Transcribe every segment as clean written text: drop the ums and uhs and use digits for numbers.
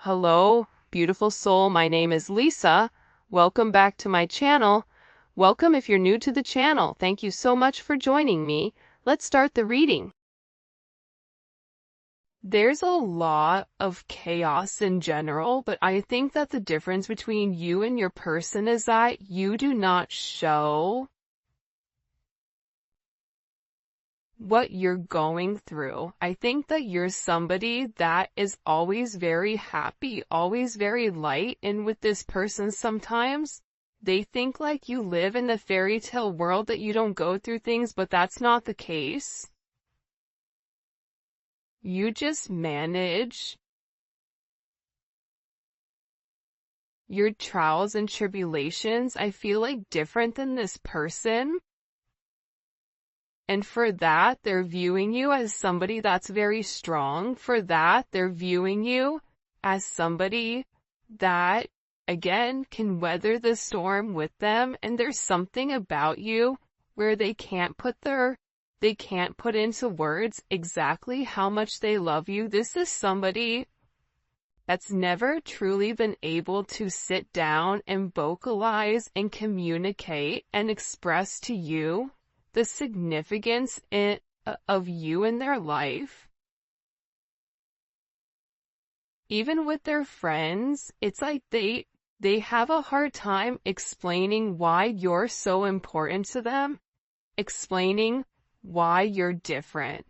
Hello, beautiful soul. My name is Lisa. Welcome back to my channel. Welcome if you're new to the channel. Thank you so much for joining me. Let's start the reading. There's a lot of chaos in general, but I think that the difference between you and your person is that you do not show what you're going through. I think that you're somebody that is always very happy, always very light, and with this person sometimes they think like you live in the fairy tale world, that you don't go through things, but that's not the case. You just manage your trials and tribulations, I feel like, different than this person. And for that, they're viewing you as somebody that's very strong. For that, they're viewing you as somebody that, again, can weather the storm with them. And there's something about you where they can't put into words exactly how much they love you. This is somebody that's never truly been able to sit down and vocalize and communicate and express to you the significance of you in their life. Even with their friends, it's like they have a hard time explaining why you're so important to them, explaining why you're different.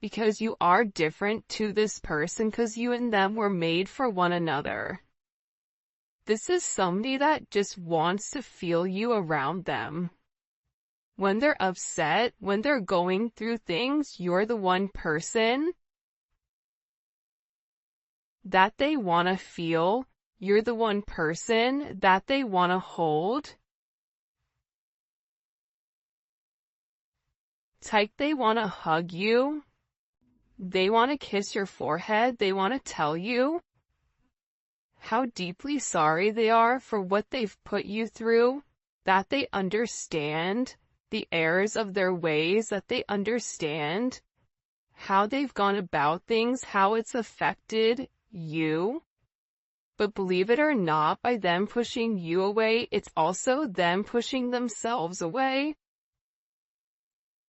Because you are different to this person, because you and them were made for one another. This is somebody that just wants to feel you around them. When they're upset, when they're going through things, you're the one person that they want to feel. You're the one person that they want to hold. It's like they want to hug you. They want to kiss your forehead. They want to tell you how deeply sorry they are for what they've put you through, that they understand the errors of their ways, that they understand how they've gone about things, how it's affected you. But believe it or not, by them pushing you away, it's also them pushing themselves away.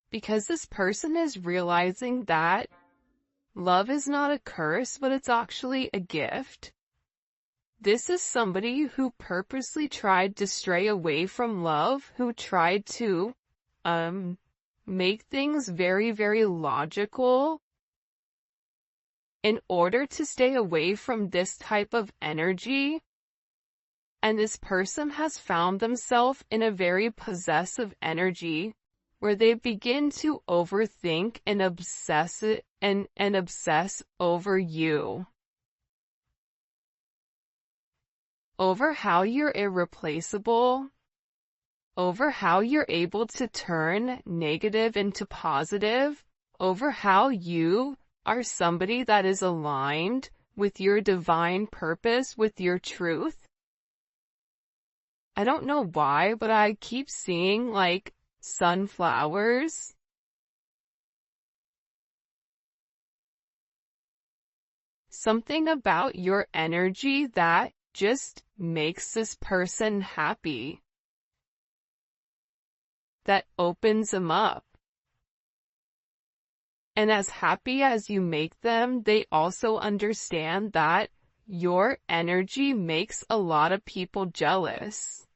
Because this person is realizing that love is not a curse, but it's actually a gift. This is somebody who purposely tried to stray away from love, who tried to make things very, very logical in order to stay away from this type of energy. And this person has found themselves in a very possessive energy where they begin to overthink and obsess over you, over how you're irreplaceable, over how you're able to turn negative into positive, over how you are somebody that is aligned with your divine purpose, with your truth. I don't know why, but I keep seeing like sunflowers. Something about your energy that just makes this person happy, that opens them up. And as happy as you make them, they also understand that your energy makes a lot of people jealous.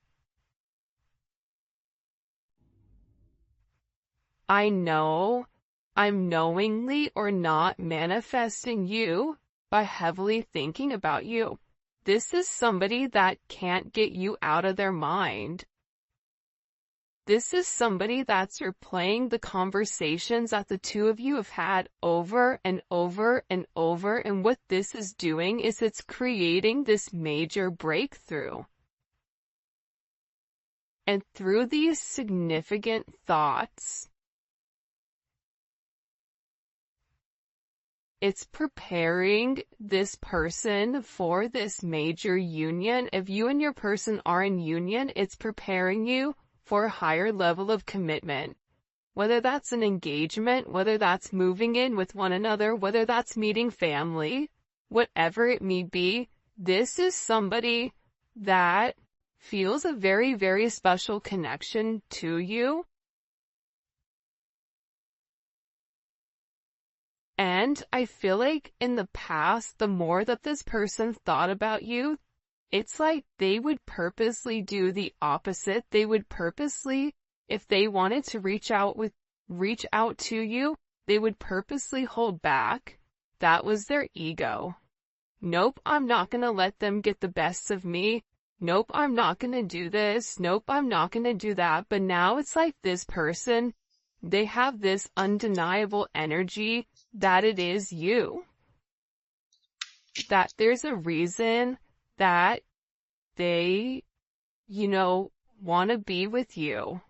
I know I'm knowingly or not manifesting you by heavily thinking about you. This is somebody that can't get you out of their mind. This is somebody that's replaying the conversations that the two of you have had over and over and over, and what this is doing is it's creating this major breakthrough. And through these significant thoughts, it's preparing this person for this major union. If you and your person are in union, it's preparing you for a higher level of commitment. Whether that's an engagement, whether that's moving in with one another, whether that's meeting family, whatever it may be, this is somebody that feels a very, very special connection to you. And I feel like in the past, the more that this person thought about you, it's like they would purposely do the opposite. They would purposely, if they wanted to reach out to you, they would purposely hold back. That was their ego. Nope, I'm not gonna let them get the best of me. Nope, I'm not gonna do this. Nope, I'm not gonna do that. But now it's like this person, they have this undeniable energy that it is you. That there's a reason that they, want to be with you.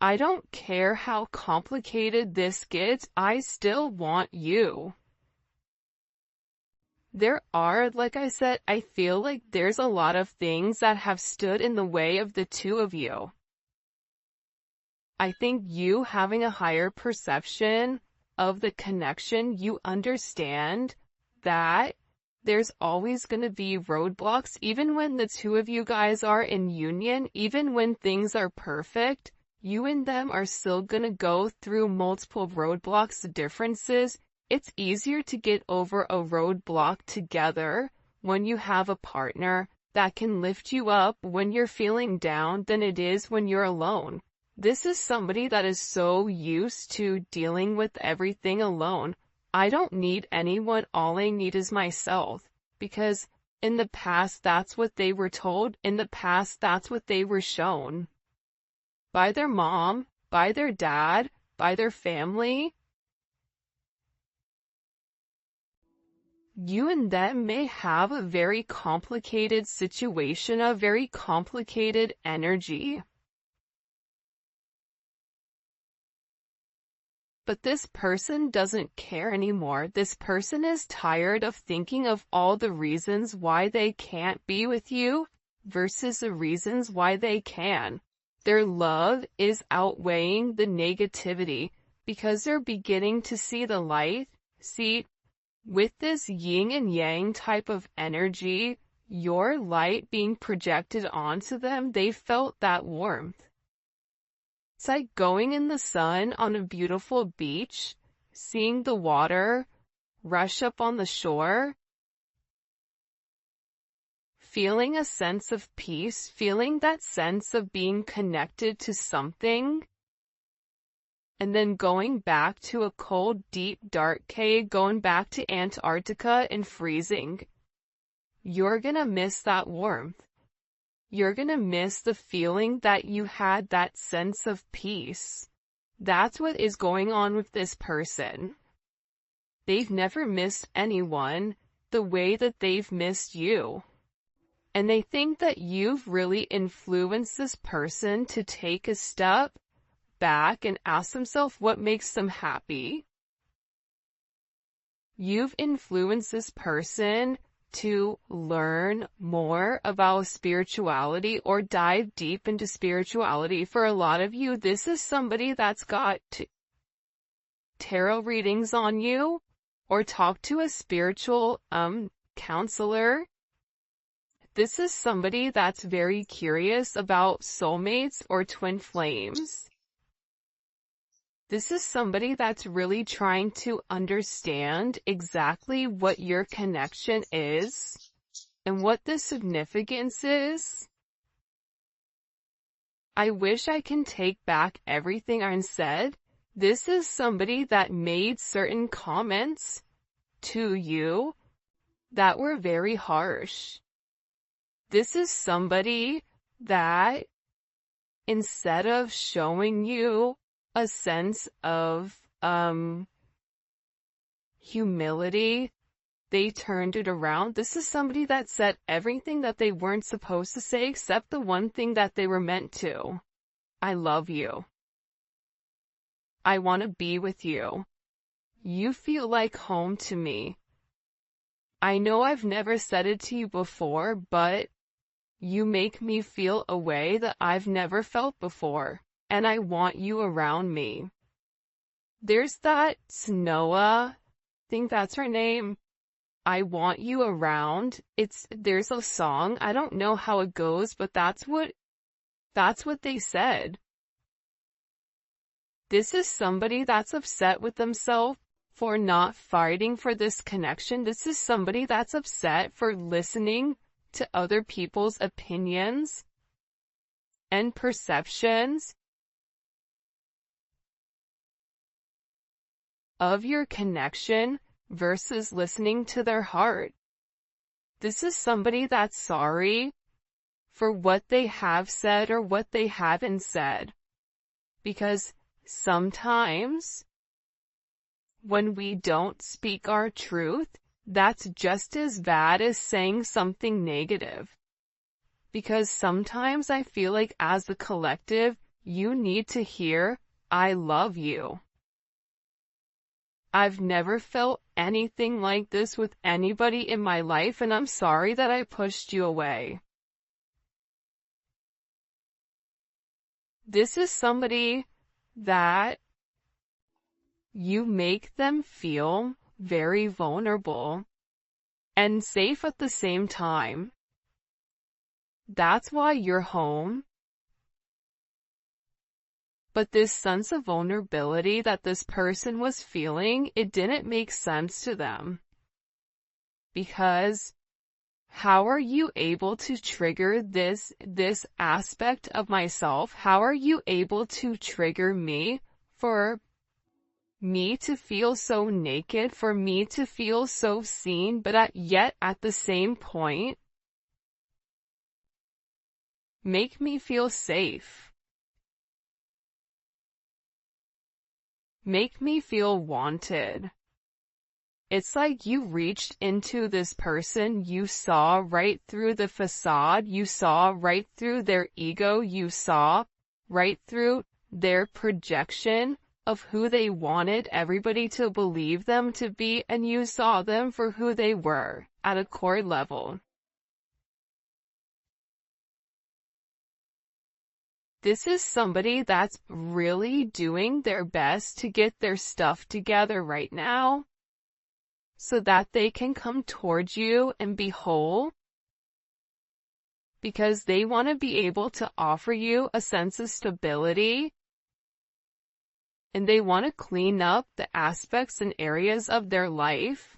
I don't care how complicated this gets, I still want you. There are, like I said, I feel like there's a lot of things that have stood in the way of the two of you. I think you having a higher perception of the connection, you understand that there's always going to be roadblocks, even when the two of you guys are in union, even when things are perfect, you and them are still going to go through multiple roadblocks, differences. It's easier to get over a roadblock together when you have a partner that can lift you up when you're feeling down than it is when you're alone. This is somebody that is so used to dealing with everything alone. I don't need anyone, all I need is myself. Because in the past, that's what they were told. In the past, that's what they were shown. By their mom, by their dad, by their family. You and them may have a very complicated situation, a very complicated energy. But this person doesn't care anymore. This person is tired of thinking of all the reasons why they can't be with you versus the reasons why they can. Their love is outweighing the negativity because they're beginning to see the light. See, with this yin and yang type of energy, your light being projected onto them, they felt that warmth. It's like going in the sun on a beautiful beach, seeing the water rush up on the shore, feeling a sense of peace, feeling that sense of being connected to something, and then going back to a cold, deep, dark cave, going back to Antarctica and freezing. You're gonna miss that warmth. You're gonna miss the feeling that you had, that sense of peace. That's what is going on with this person. They've never missed anyone the way that they've missed you. And they think that you've really influenced this person to take a step back and ask themselves what makes them happy. You've influenced this person to learn more about spirituality or dive deep into spirituality. For a lot of you, this is somebody that's got tarot readings on you or talk to a spiritual counselor. This is somebody that's very curious about soulmates or twin flames. This is somebody that's really trying to understand exactly what your connection is and what the significance is. I wish I can take back everything I said. This is somebody that made certain comments to you that were very harsh. This is somebody that, instead of showing you a sense of humility, they turned it around. This is somebody that said everything that they weren't supposed to say except the one thing that they were meant to. I love you. I want to be with you. You feel like home to me. I know I've never said it to you before, but you make me feel a way that I've never felt before. And I want you around me. There's that Snowa, I think that's her name. I want you around. There's a song, I don't know how it goes, but that's what they said. This is somebody that's upset with themselves for not fighting for this connection. This is somebody that's upset for listening to other people's opinions and perceptions of your connection versus listening to their heart. This is somebody that's sorry for what they have said or what they haven't said. Because sometimes when we don't speak our truth, that's just as bad as saying something negative. Because sometimes I feel like as a collective, you need to hear, I love you. I've never felt anything like this with anybody in my life, and I'm sorry that I pushed you away. This is somebody that you make them feel very vulnerable and safe at the same time. That's why you're home. But this sense of vulnerability that this person was feeling, it didn't make sense to them. Because how are you able to trigger this aspect of myself? How are you able to trigger me for me to feel so naked, for me to feel so seen, but yet at the same point, make me feel safe. Make me feel wanted. It's like you reached into this person, you saw right through the facade, you saw right through their ego, you saw right through their projection of who they wanted everybody to believe them to be, and you saw them for who they were at a core level. This is somebody that's really doing their best to get their stuff together right now so that they can come towards you and be whole, because they want to be able to offer you a sense of stability, and they want to clean up the aspects and areas of their life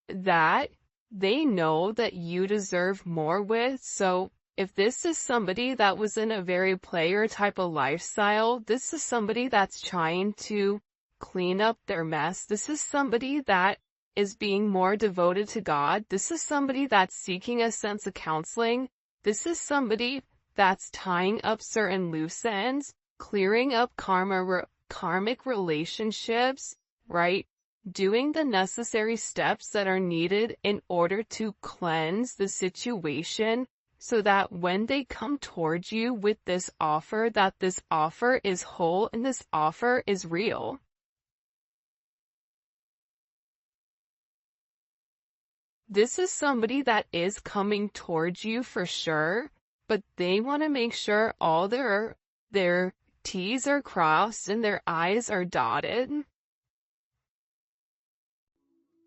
that they know that you deserve more with. So if this is somebody that was in a very player type of lifestyle, this is somebody that's trying to clean up their mess. This is somebody that is being more devoted to God. This is somebody that's seeking a sense of counseling. This is somebody that's tying up certain loose ends, clearing up karmic relationships, right? Doing the necessary steps that are needed in order to cleanse the situation, so that when they come towards you with this offer, that this offer is whole and this offer is real. This is somebody that is coming towards you for sure, but they want to make sure all their T's are crossed and their I's are dotted,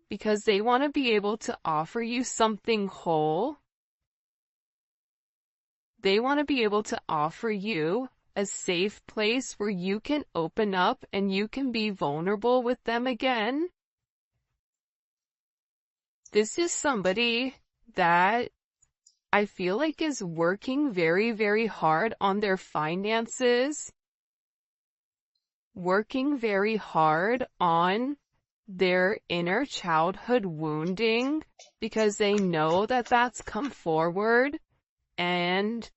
because they want to be able to offer you something whole. They want to be able to offer you a safe place where you can open up and you can be vulnerable with them again. This is somebody that I feel like is working very, very hard on their finances, working very hard on their inner childhood wounding, because they know that that's come forward and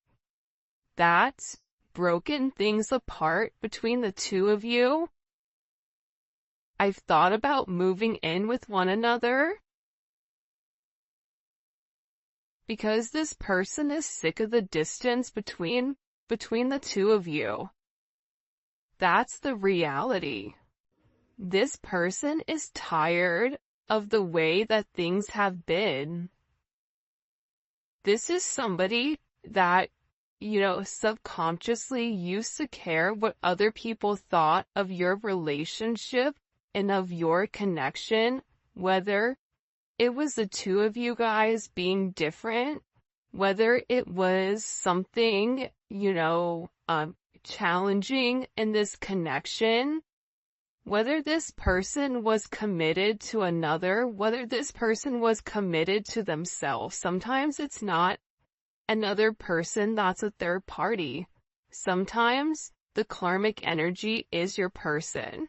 that's broken things apart between the two of you. I've thought about moving in with one another, because this person is sick of the distance between the two of you. That's the reality. This person is tired of the way that things have been. This is somebody that, subconsciously used to care what other people thought of your relationship and of your connection, whether it was the two of you guys being different, whether it was something, challenging in this connection, whether this person was committed to another, whether this person was committed to themselves. Sometimes it's not another person, that's a third party. Sometimes the karmic energy is your person.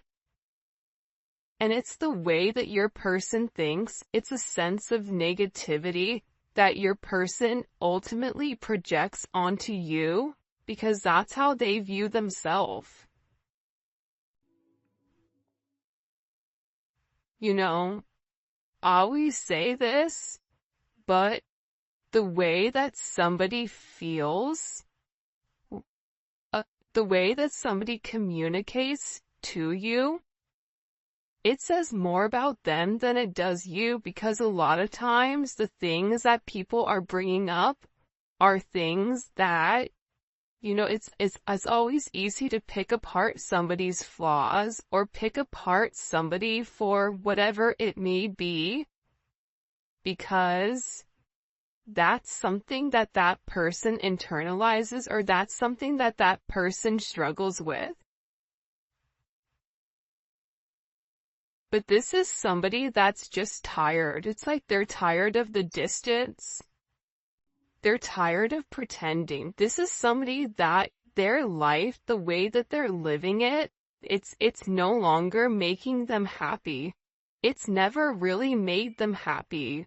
And it's the way that your person thinks, it's a sense of negativity that your person ultimately projects onto you, because that's how they view themselves. I always say this, but the way that somebody feels, the way that somebody communicates to you, it says more about them than it does you, because a lot of times the things that people are bringing up are things that, it's always easy to pick apart somebody's flaws or pick apart somebody for whatever it may be, because that's something that that person internalizes, or that's something that that person struggles with. But this is somebody that's just tired. It's like they're tired of the distance. They're tired of pretending. This is somebody that their life, the way that they're living it, it's no longer making them happy. It's never really made them happy.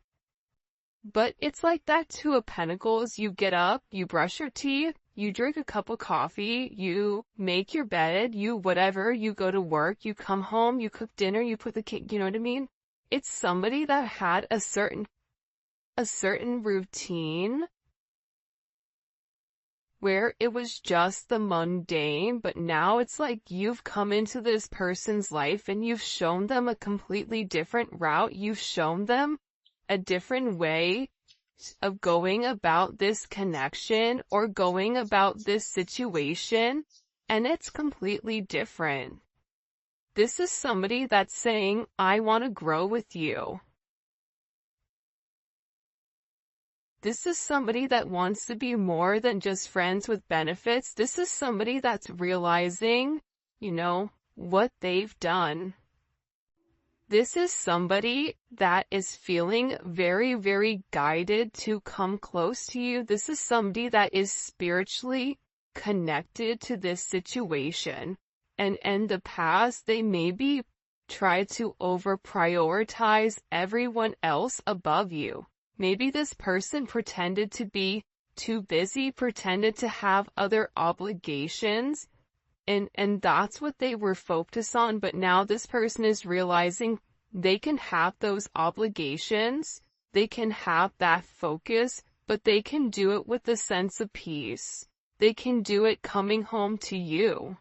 But it's like that Two of Pentacles. You get up, you brush your teeth, you drink a cup of coffee, you make your bed, you whatever, you go to work, you come home, you cook dinner, you put the cake, you know what I mean? It's somebody that had a certain routine where it was just the mundane, but now it's like you've come into this person's life and you've shown them a completely different route. You've shown them a different way of going about this connection or going about this situation, and it's completely different. This is somebody that's saying, I want to grow with you. This is somebody that wants to be more than just friends with benefits. This is somebody that's realizing, what they've done. This is somebody that is feeling very, very guided to come close to you. This is somebody that is spiritually connected to this situation. And in the past, they maybe tried to over-prioritize everyone else above you. Maybe this person pretended to be too busy, pretended to have other obligations, and that's what they were focused on. But now this person is realizing they can have those obligations, they can have that focus, but they can do it with a sense of peace. They can do it coming home to you.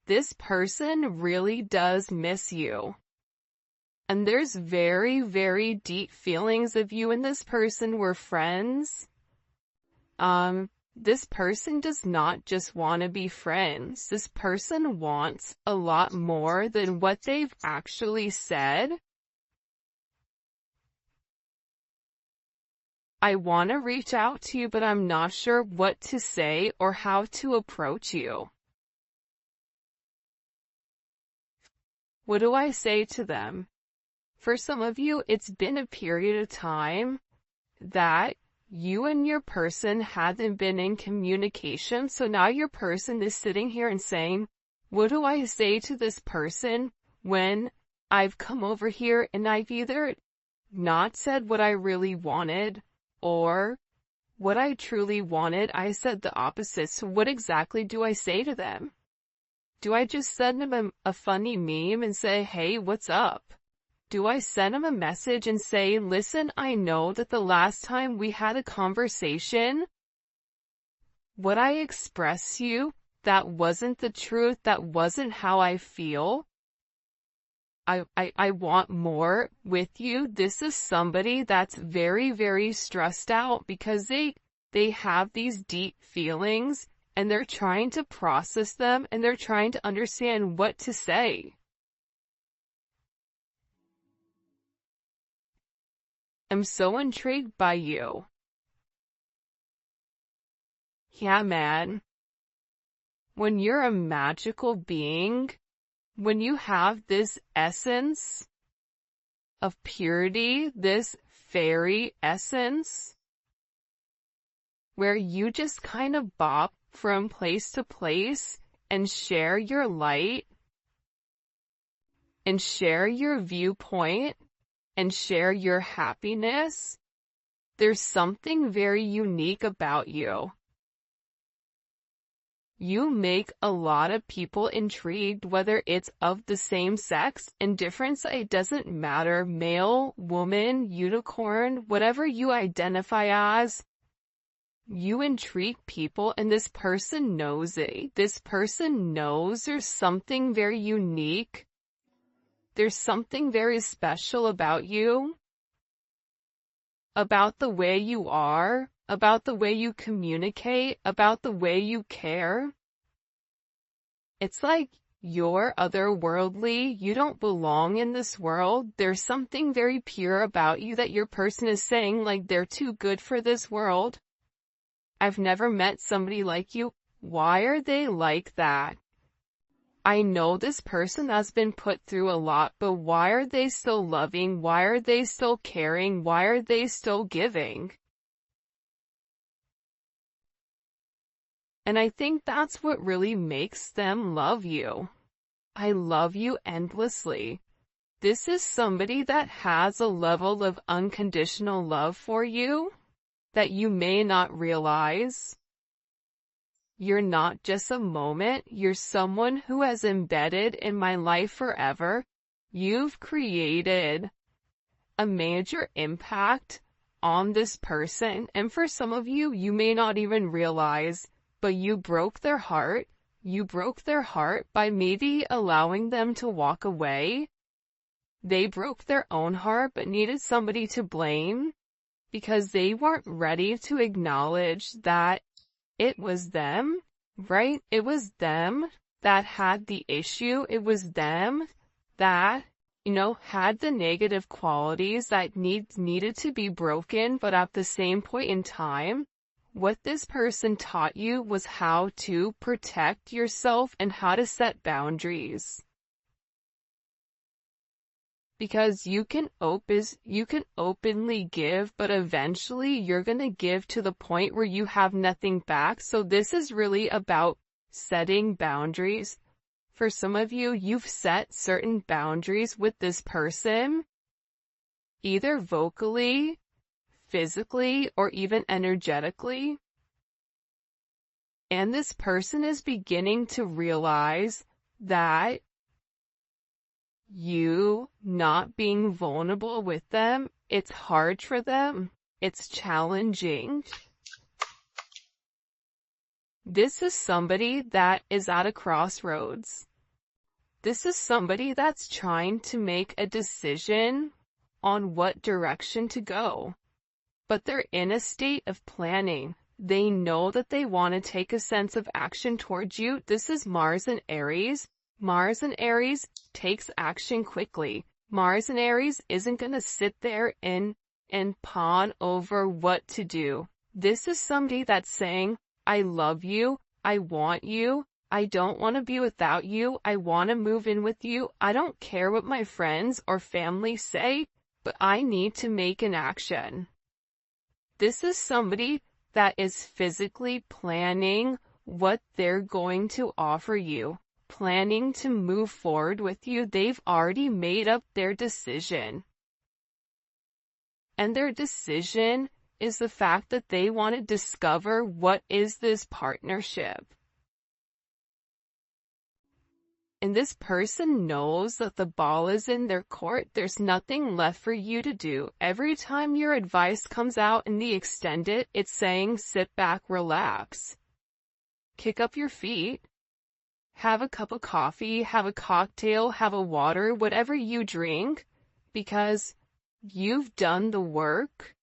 This person really does miss you. And there's very, very deep feelings of you and this person were friends. This person does not just want to be friends. This person wants a lot more than what they've actually said. I want to reach out to you, but I'm not sure what to say or how to approach you. What do I say to them? For some of you, it's been a period of time that you and your person haven't been in communication, so now your person is sitting here and saying, what do I say to this person when I've come over here and I've either not said what I really wanted, or what I truly wanted, I said the opposite. So what exactly do I say to them? Do I just send them a funny meme and say, hey, what's up? Do I send them a message and say, listen, I know that the last time we had a conversation, what I expressed to you, that wasn't the truth, that wasn't how I feel. I want more with you. This is somebody that's very, very stressed out because they have these deep feelings and they're trying to process them and they're trying to understand what to say. I'm so intrigued by you. Yeah, man. When you're a magical being, when you have this essence of purity, this fairy essence, where you just kind of bop from place to place and share your light and share your viewpoint and share your happiness, there's something very unique about you. You make a lot of people intrigued, whether it's of the same sex, indifference, it doesn't matter, male, woman, unicorn, whatever you identify as, you intrigue people, and this person knows it. This person knows there's something very unique. There's something very special about you, about the way you are, about the way you communicate, about the way you care. It's like you're otherworldly. You don't belong in this world. There's something very pure about you that your person is saying, like, they're too good for this world. I've never met somebody like you. Why are they like that? I know this person has been put through a lot, but why are they still loving? Why are they still caring? Why are they still giving? And I think that's what really makes them love you. I love you endlessly. This is somebody that has a level of unconditional love for you that you may not realize. You're not just a moment, you're someone who has embedded in my life forever. You've created a major impact on this person, and for some of you, you may not even realize, but you broke their heart. You broke their heart by maybe allowing them to walk away. They broke their own heart but needed somebody to blame because they weren't ready to acknowledge that it was them, right? It was them that had the issue. It was them that, had the negative qualities that needed to be broken, but at the same point in time, what this person taught you was how to protect yourself and how to set boundaries. Because you can openly give, but eventually you're going to give to the point where you have nothing back. So this is really about setting boundaries. For some of you, you've set certain boundaries with this person, either vocally, physically, or even energetically. And this person is beginning to realize that you not being vulnerable with them, it's hard for them. It's challenging. This is somebody that is at a crossroads. This is somebody that's trying to make a decision on what direction to go. But they're in a state of planning. They know that they want to take a sense of action towards you. This is Mars and Aries. Mars and Aries takes action quickly. Mars and Aries isn't going to sit there and pawn over what to do. This is somebody that's saying, I love you, I want you, I don't want to be without you, I want to move in with you, I don't care what my friends or family say, but I need to make an action. This is somebody that is physically planning what they're going to offer you, planning to move forward with you. They've already made up their decision. And their decision is the fact that they want to discover what is this partnership. And this person knows that the ball is in their court. There's nothing left for you to do. Every time your advice comes out in the extended, it's saying sit back, relax, kick up your feet, have a cup of coffee, have a cocktail, have a water, whatever you drink, because you've done the work.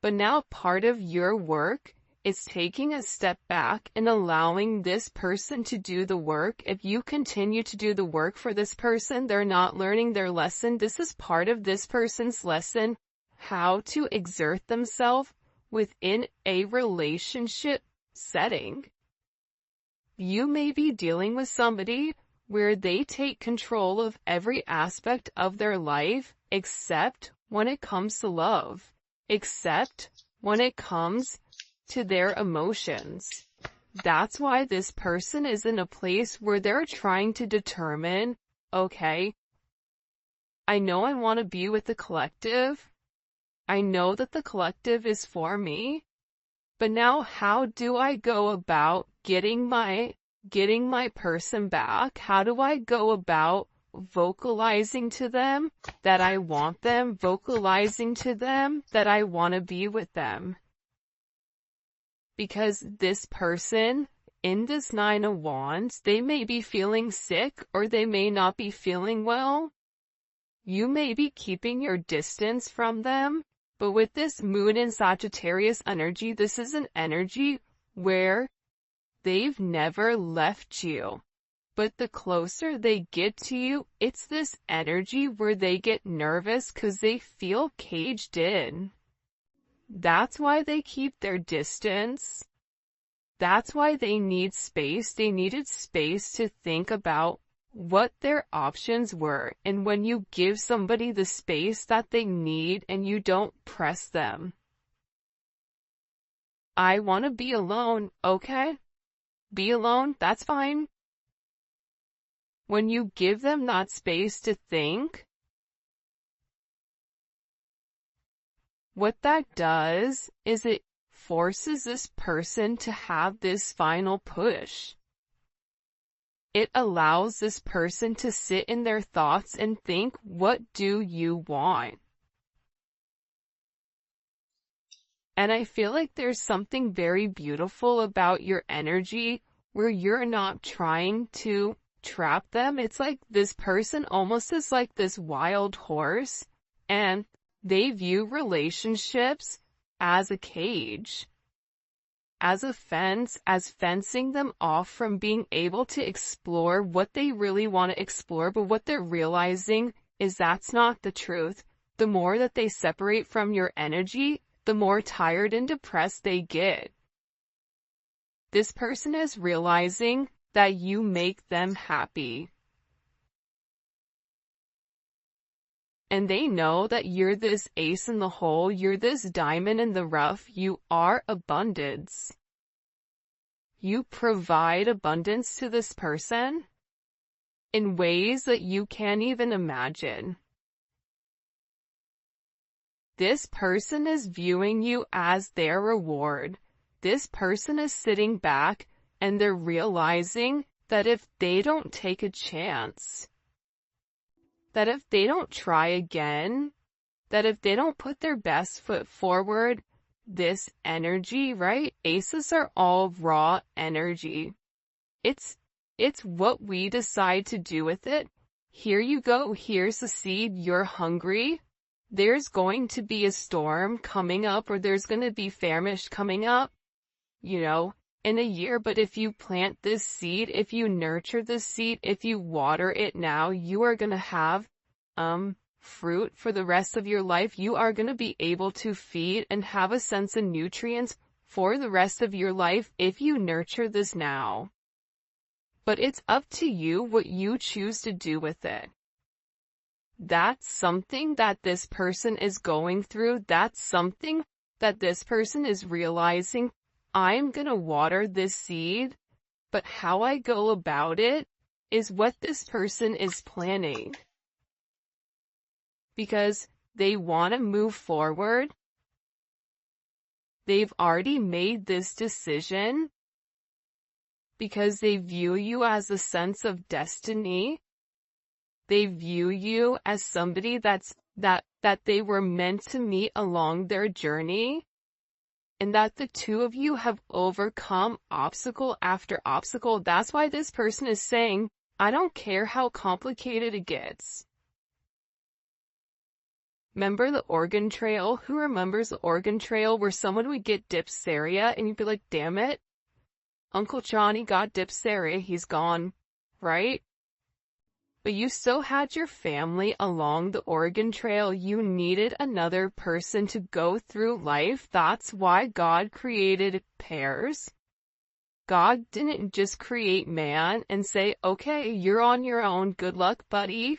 But now part of your work is taking a step back and allowing this person to do the work. If you continue to do the work for this person, they're not learning their lesson. This is part of this person's lesson, how to exert themselves within a relationship setting. You may be dealing with somebody where they take control of every aspect of their life, except when it comes to love, except when it comes to their emotions. That's why this person is in a place where they're trying to determine, okay, I know I want to be with the collective. I know that the collective is for me, but now how do I go about getting my person back? How do I go about vocalizing to them that I want them, vocalizing to them that I want to be with them? Because this person in this Nine of Wands, they may be feeling sick or they may not be feeling well. You may be keeping your distance from them, but with this moon in Sagittarius energy, this is an energy where they've never left you. But the closer they get to you, it's this energy where they get nervous because they feel caged in. That's why they keep their distance. That's why they need space. They needed space to think about what their options were. And when you give somebody the space that they need and you don't press them, I want to be alone. Okay, be alone. That's fine. When you give them that space to think, what that does is it forces this person to have this final push. It allows this person to sit in their thoughts and think, what do you want? And I feel like there's something very beautiful about your energy where you're not trying to trap them. It's like this person almost is like this wild horse, and they view relationships as a cage, as a fence, as fencing them off from being able to explore what they really want to explore. But what they're realizing is that's not the truth. The more that they separate from your energy, the more tired and depressed they get. This person is realizing that you make them happy. And they know that you're this ace in the hole, you're this diamond in the rough, you are abundance. You provide abundance to this person in ways that you can't even imagine. This person is viewing you as their reward. This person is sitting back and they're realizing that if they don't take a chance, that if they don't try again, that if they don't put their best foot forward, this energy, right? Aces are all raw energy. It's what we decide to do with it. Here you go. Here's the seed. You're hungry. There's going to be a storm coming up, or there's going to be famish coming up, in a year. But if you plant this seed, if you nurture this seed, if you water it now, you are going to have fruit for the rest of your life. You are going to be able to feed and have a sense of nutrients for the rest of your life if you nurture this now. But it's up to you what you choose to do with it. That's something that this person is going through. That's something that this person is realizing. I'm going to water this seed, but how I go about it is what this person is planning. Because they want to move forward. They've already made this decision because they view you as a sense of destiny. They view you as somebody that they were meant to meet along their journey, and that the two of you have overcome obstacle after obstacle. That's why this person is saying, I don't care how complicated it gets. Remember the Oregon Trail? Who remembers the Oregon Trail where someone would get diphtheria and you'd be like, damn it, Uncle Johnny got diphtheria, he's gone, right? But you still had your family along the Oregon Trail. You needed another person to go through life. That's why God created pairs. God didn't just create man and say, okay, you're on your own, good luck, buddy.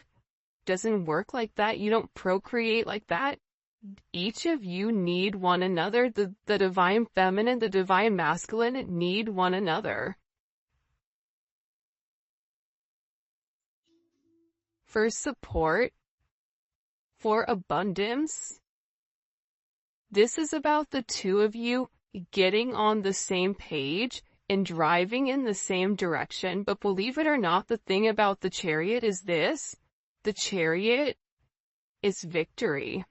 Doesn't work like that. You don't procreate like that. Each of you need one another. The divine feminine, the divine masculine need one another. For support, for abundance. This is about the two of you getting on the same page and driving in the same direction. But believe it or not, the thing about the Chariot is this. The Chariot is victory.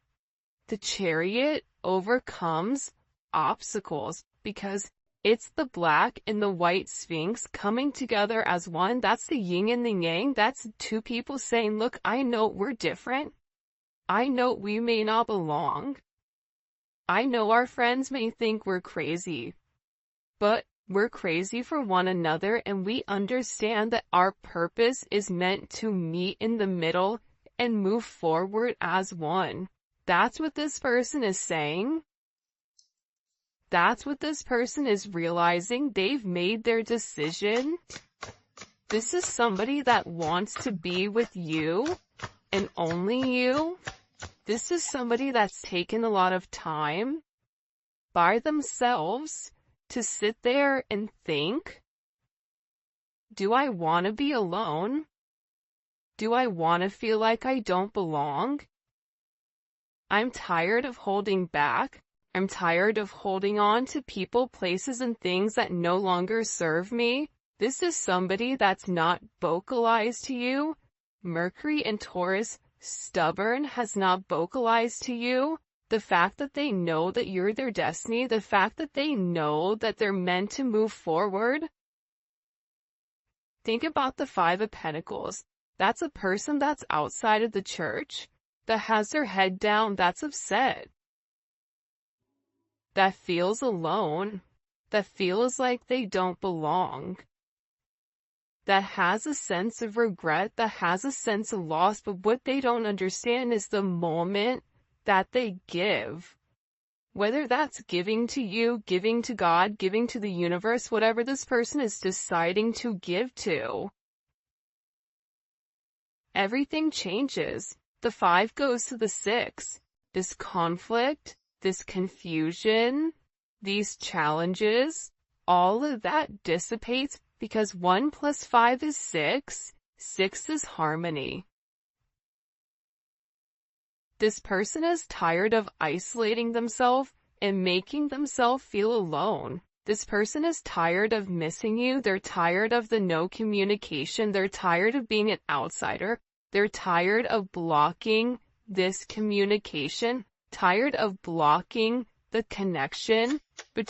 The Chariot overcomes obstacles because it's the black and the white Sphinx coming together as one. That's the yin and the yang. That's two people saying, look, I know we're different. I know we may not belong. I know our friends may think we're crazy, but we're crazy for one another, and we understand that our purpose is meant to meet in the middle and move forward as one. That's what this person is saying. That's what this person is realizing. They've made their decision. This is somebody that wants to be with you and only you. This is somebody that's taken a lot of time by themselves to sit there and think, do I want to be alone? Do I want to feel like I don't belong? I'm tired of holding back. I'm tired of holding on to people, places, and things that no longer serve me. This is somebody that's not vocalized to you. Mercury and Taurus, stubborn, has not vocalized to you. The fact that they know that you're their destiny, the fact that they know that they're meant to move forward. Think about the Five of Pentacles. That's a person that's outside of the church, that has their head down, that's upset, that feels alone, that feels like they don't belong, that has a sense of regret, that has a sense of loss. But what they don't understand is the moment that they give, whether that's giving to you, giving to God, giving to the universe, whatever this person is deciding to give to, everything changes. The 5 goes to the 6. This conflict, this confusion, these challenges, all of that dissipates because 1 + 5 is 6. 6 is harmony. This person is tired of isolating themselves and making themselves feel alone. This person is tired of missing you. They're tired of the no communication. They're tired of being an outsider. They're tired of blocking this communication, tired of blocking the connection between